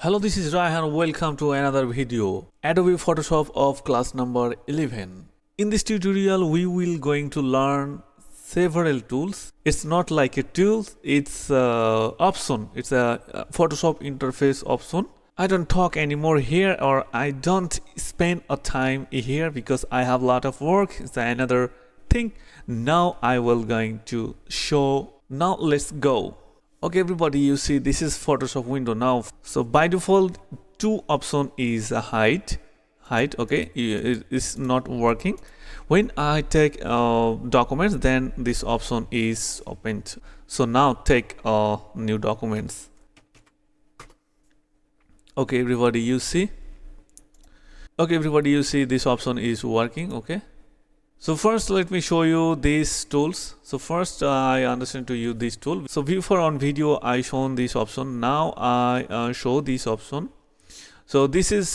Hello, this is Raihan. Welcome to another video. Adobe Photoshop of class number 11. In this tutorial, we will going to learn several tools. It's not like a tool, it's a option. It's a Photoshop interface option. I don't talk anymore here, or I don't spend a time here because I have a lot of work. It's another thing. Now I will going to show. Now let's go. Okay, everybody, you see this is Photoshop window now. So by default, two option is a hide. Okay, it is not working. When I take documents, then this option is opened. So now take new documents. Okay, everybody, you see. Okay, everybody, you see this option is working. Okay. So first let me show you these tools. So first I understand to use this tool. So before on video I shown this option. Now I show this option. So this is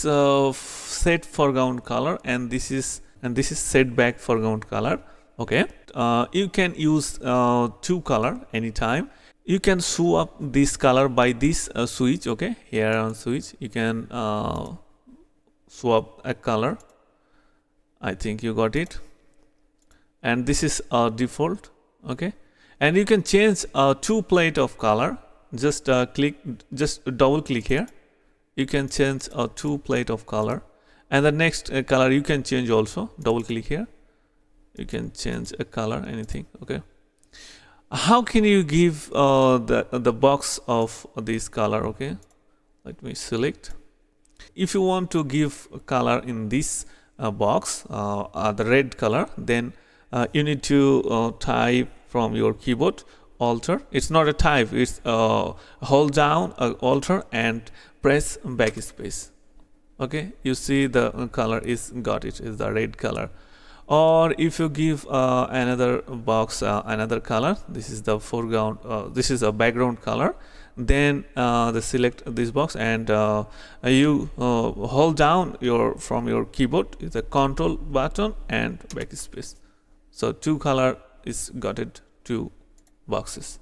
set foreground color, and this is set back foreground color. Okay. You can use two color anytime. You can swap this color by this switch. Okay, here on switch you can swap a color. I think you got it. And this is default. Okay, and you can change two plate of color. Just double click here. You can change two plate of color, and the next color you can change also. Double click here. You can change a color, anything. Okay, how can you give the box of this color? Okay, let me select. If you want to give a color in this box, the red color, then you need to type from your keyboard Alter. It's not a type, it's hold down Alter and press backspace. Okay, you see the color is got it, is the red color. Or if you give another box another color, this is the foreground, this is a background color, then select this box and you hold down from your keyboard is the control button and backspace. So two color is got it, two boxes.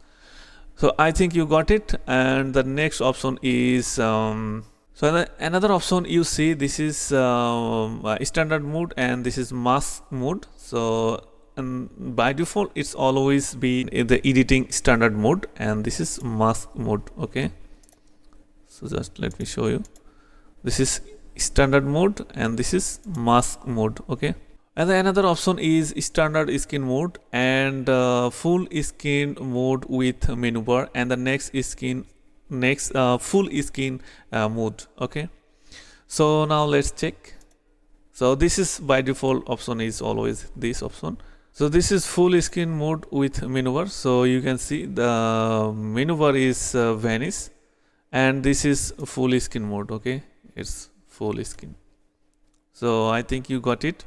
So I think you got it. And the next option is another option you see, this is standard mode and this is mask mode. So by default it's always be in the editing standard mode, and this is mask mode. Okay, so just let me show you. This is standard mode and this is mask mode. Okay. And the another option is standard skin mode and full skin mode with menu bar, and the next full skin mode. Okay, so now let's check. So this is by default option is always this option. So this is full skin mode with menu bar. So you can see the menu bar is vanish, and this is full skin mode. Okay, it's full skin. So I think you got it.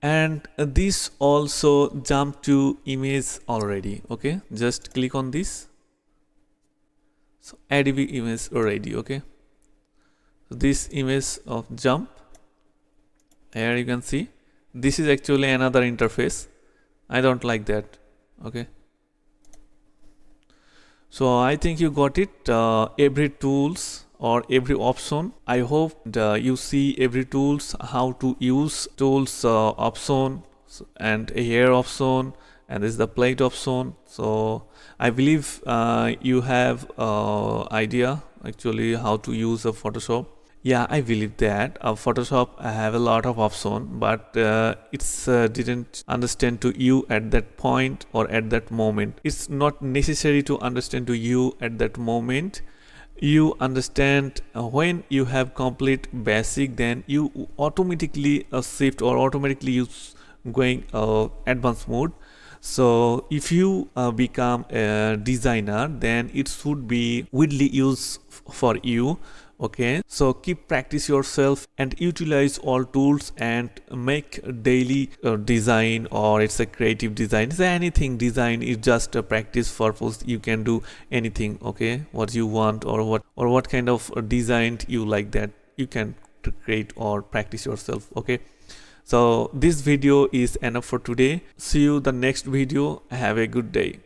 And this also jump to image already. Okay, just click on this. So Adobe image already. Okay, so this image of jump, here you can see this is actually another interface. I don't like that. Okay, so I think you got it. Every tools or every option, I hope you see every tools, how to use tools option and here option, and this is the plate option. So I believe you have idea actually how to use a Photoshop. Yeah, I believe that Photoshop have a lot of option, but it's didn't understand to you at that point or at that moment. It's not necessary to understand to you at that moment. You understand when you have complete basic, then you automatically shift or automatically use going advanced mode. So if you become a designer, then it should be widely used for you. Okay, so keep practice yourself and utilize all tools and make daily design, or it's a creative design. It's anything design is just a practice purpose. You can do anything. Okay, what you want or what kind of design you like, that you can create or practice yourself. Okay, so this video is enough for today. See you the next video. Have a good day.